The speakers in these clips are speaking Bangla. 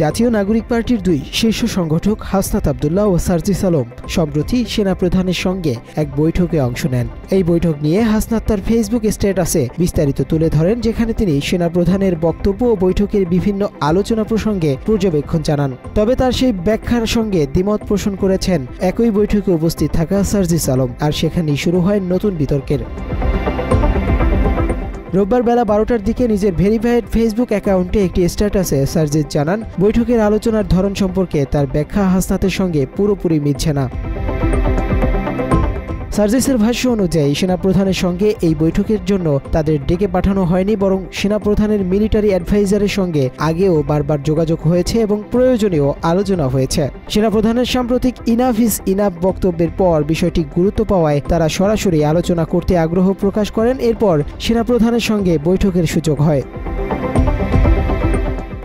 জাতীয় নাগরিক পার্টির দুই শীর্ষ সংগঠক হাসনাত আব্দুল্লাহ ও সার্জিস আলম সম্প্রতি সেনাপ্রধানের সঙ্গে এক বৈঠকে অংশ নেন। এই বৈঠক নিয়ে হাসনাত তার ফেসবুক স্ট্যাটাসে বিস্তারিত তুলে ধরেন, যেখানে তিনি সেনাপ্রধানের বক্তব্য ও বৈঠকের বিভিন্ন আলোচনা প্রসঙ্গে পর্যবেক্ষণ জানান। তবে তার সেই ব্যাখ্যার সঙ্গে দ্বিমত পোষণ করেছেন একই বৈঠকে উপস্থিত থাকা সার্জিস আলম, আর সেখানেই শুরু হয় নতুন বিতর্কের। রোববার বেলা 12টার দিকে নিজের ভেরিফাইড ফেসবুক অ্যাকাউন্টে একটি স্ট্যাটাসে সার্জিস জানান, বৈঠকের আলোচনার ধরন সম্পর্কে তার ব্যাখ্যা হাসনাতের সঙ্গে পুরোপুরি মিলছে না। সার্জিসের ভাষ্য অনুযায়ী সেনাপ্রধানের সঙ্গে এই বৈঠকের জন্য তাদের ডেকে পাঠানো হয়নি, বরং সেনাপ্রধানের মিলিটারি অ্যাডভাইজারের সঙ্গে আগেও বারবার যোগাযোগ হয়েছে এবং প্রয়োজনীয় আলোচনা হয়েছে। সেনাপ্রধানের সাম্প্রতিক ইনাফ ইজ ইনাফ বক্তব্যের পর বিষয়টি গুরুত্ব পাওয়ায় তারা সরাসরি আলোচনা করতে আগ্রহ প্রকাশ করেন। এরপর সেনাপ্রধানের সঙ্গে বৈঠকের সুযোগ হয়।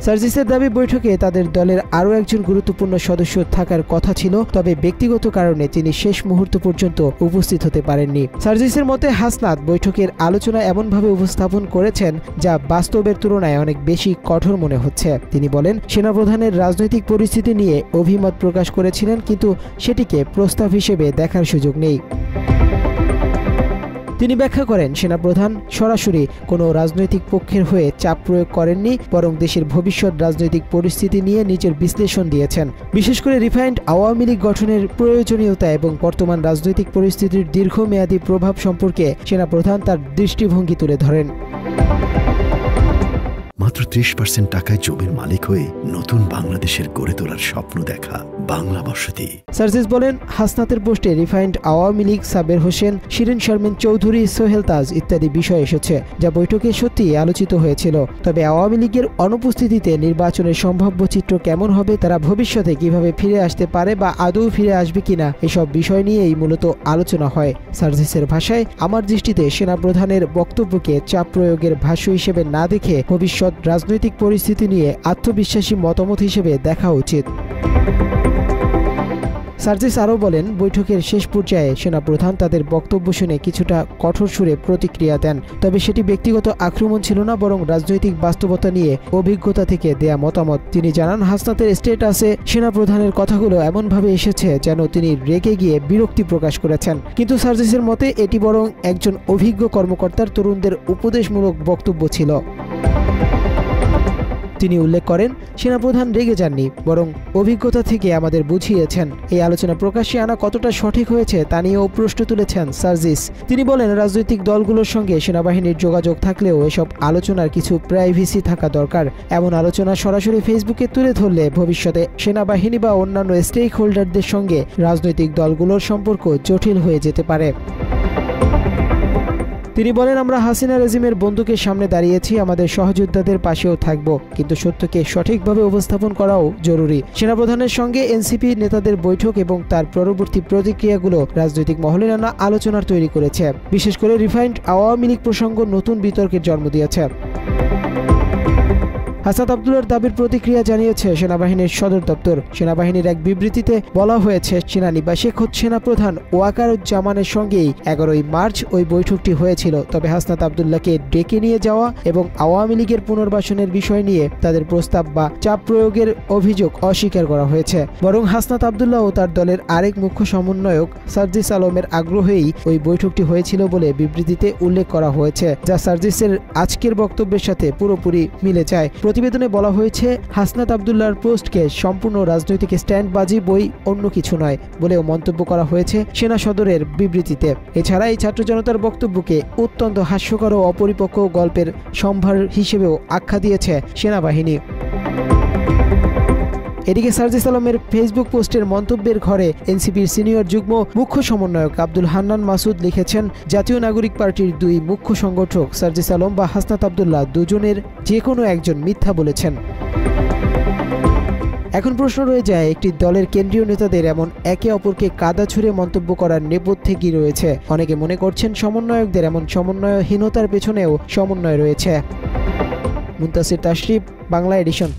সার্জিসের দাবি, বৈঠকে তাদের দলের আরও একজন গুরুত্বপূর্ণ সদস্য থাকার কথা ছিল, তবে ব্যক্তিগত কারণে তিনি শেষ মুহূর্ত পর্যন্ত উপস্থিত হতে পারেননি। সার্জিসের মতে হাসনাত বৈঠকের আলোচনা এমনভাবে উপস্থাপন করেছেন যা বাস্তবের তুলনায় অনেক বেশি কঠোর মনে হচ্ছে। তিনি বলেন, সেনাপ্রধানের রাজনৈতিক পরিস্থিতি নিয়ে অভিমত প্রকাশ করেছিলেন, কিন্তু সেটিকে প্রস্তাব হিসেবে দেখার সুযোগ নেই। তিনি ব্যাখ্যা করেন, সেনাপ্রধান সরাসরি কোনো রাজনৈতিক পক্ষের হয়ে চাপ প্রয়োগ করেননি, বরং দেশের ভবিষ্যৎ রাজনৈতিক পরিস্থিতি নিয়ে নিজের বিশ্লেষণ দিয়েছেন। বিশেষ করে রিফাইন্ড আওয়ামী লীগ গঠনের প্রয়োজনীয়তা এবং বর্তমান রাজনৈতিক পরিস্থিতির দীর্ঘমেয়াদী প্রভাব সম্পর্কে সেনাপ্রধান তার দৃষ্টিভঙ্গি তুলে ধরেন। মাত্র 30% টাকায় জমির মালিক হয়ে নতুন বাংলাদেশের গড়ে তোলার স্বপ্ন দেখা বাংলা বসতি। সার্জিস বলেন, হাসনাতের পোস্টে রিফাইন্ড আওয়ামী লীগ, সাবের হোসেন, শিরিন শারমিন চৌধুরী, সোহেল তাজ ইত্যাদি বিষয় এসেছে, যা বৈঠকে সত্যিই আলোচিত হয়েছিল। তবে আওয়ামী লীগের অনুপস্থিতিতে নির্বাচনের সম্ভাব্য চিত্র কেমন হবে, তারা ভবিষ্যতে কিভাবে ফিরে আসতে পারে বা আদৌ ফিরে আসবে কিনা, এসব বিষয় নিয়েই মূলত আলোচনা হয়। সার্জিসের ভাষায়, আমার দৃষ্টিতে সেনাপ্রধানের বক্তব্যকে চাপ প্রয়োগের ভাষ্য হিসেবে না দেখে ভবিষ্যৎ রাজনৈতিক পরিস্থিতি নিয়ে আত্মবিশ্বাসী মতামত হিসেবে দেখা উচিত। সার্জিস আরও বলেন, বৈঠকের শেষ পর্যায়ে সেনাপ্রধান তাদের বক্তব্য শুনে কিছুটা কঠোর সুরে প্রতিক্রিয়া দেন, তবে সেটি ব্যক্তিগত আক্রমণ ছিল না, বরং রাজনৈতিক বাস্তবতা নিয়ে অভিজ্ঞতা থেকে দেয়া মতামত। তিনি জানান, হাসনাতের স্ট্যাটাসে সেনাপ্রধানের কথাগুলো এমনভাবে এসেছে যেন তিনি রেগে গিয়ে বিরক্তি প্রকাশ করেছেন, কিন্তু সার্জিসের মতে এটি বরং একজন অভিজ্ঞ কর্মকর্তার তরুণদের উপদেশমূলক বক্তব্য ছিল। তিনি উল্লেখ করেন, সেনাপ্রধান রেগে যাননি, বরং অভিজ্ঞতা থেকে আমাদের বুঝিয়েছেন। এই আলোচনা প্রকাশ্যে আনা কতটা সঠিক হয়েছে তা নিয়েও প্রশ্ন তুলেছেন সার্জিস। তিনি বলেন, রাজনৈতিক দলগুলোর সঙ্গে সেনাবাহিনীর যোগাযোগ থাকলেও এসব আলোচনার কিছু প্রাইভেসি থাকা দরকার। এমন আলোচনা সরাসরি ফেসবুকে তুলে ধরলে ভবিষ্যতে সেনাবাহিনী বা অন্যান্য স্টেক হোল্ডারদের সঙ্গে রাজনৈতিক দলগুলোর সম্পর্ক জটিল হয়ে যেতে পারে। তিনি বলেন, আমরা হাসিনা রেজিমের বন্দুকের সামনে দাঁড়িয়েছি, আমাদের সহযোদ্ধাদের পাশেও থাকব, কিন্তু সত্যকে সঠিকভাবে উপস্থাপন করাও জরুরি। সেনাপ্রধানের সঙ্গে এনসিপি নেতাদের বৈঠক এবং তার পরবর্তী প্রতিক্রিয়াগুলো রাজনৈতিক মহলে নানা আলোচনার তৈরি করেছে। বিশেষ করে রিফাইন্ড আওয়ামী লীগ প্রসঙ্গ নতুন বিতর্কের জন্ম দিয়েছে। হাসনাত আব্দুল্লাহর দাবির প্রতিক্রিয়া জানিয়েছে সেনাবাহিনীর সদর দপ্তর। সেনাবাহিনীর এক বিবৃতিতে বলা হয়েছে, সেনানিবাসে খোদ সেনাপ্রধান ওয়াকারুজ্জামানের সঙ্গেই 11ই মার্চ ওই বৈঠকটি হয়েছিল। তবে হাসনাত আব্দুল্লাহকে ডেকে নিয়ে যাওয়া এবং আওয়ামী লীগের পুনর্বাসনের বিষয় নিয়ে তাদের প্রস্তাব বা চাপ প্রয়োগের অভিযোগ অস্বীকার করা হয়েছে, বরং হাসনাত আব্দুল্লাহ ও তার দলের আরেক মুখ্য সমন্বয়ক সার্জিস আলমের আগ্রহেই ওই বৈঠকটি হয়েছিল বলে বিবৃতিতে উল্লেখ করা হয়েছে, যা সার্জিসের আজকের বক্তব্যের সাথে পুরোপুরি মিলে যায়। প্রতিবেদনে বলা হয়েছে, হাসনাত আব্দুল্লাহর পোস্টকে সম্পূর্ণ রাজনৈতিক স্ট্যান্ডবাজি বই, অন্য কিছু নয় বলেও মন্তব্য করা হয়েছে সেনা সদরের বিবৃতিতে। এছাড়া এই ছাত্র জনতার বক্তব্যকে অত্যন্ত হাস্যকর ও অপরিপক্ক গল্পের সম্ভার হিসেবেও আখ্যা দিয়েছে সেনাবাহিনী। এদিকে সার্জিস আলমের ফেসবুক পোস্টের মন্তব্যের ঘরে এনসিপির সিনিয়র যুগ্ম মুখ্য সমন্বয়ক আব্দুল হান্নান মাসুদ লিখেছেন, জাতীয় নাগরিক পার্টির দুই মুখ্য সংগঠক সার্জিস আলম বা হাসনাত আব্দুল্লাহ দুজনের যে কোনো একজন মিথ্যা বলেছেন। এখন প্রশ্ন রয়ে যায়, একটি দলের কেন্দ্রীয় নেতাদের এমন একে অপরকে কাদা ছুঁড়ে মন্তব্য করার নেপথ্যে কি রয়েছে? অনেকে মনে করছেন সমন্বয়কদের এমন সমন্বয়হীনতার পেছনেও সমন্বয় রয়েছে। মুনতাসির তাশরিফ, বাংলা এডিশন।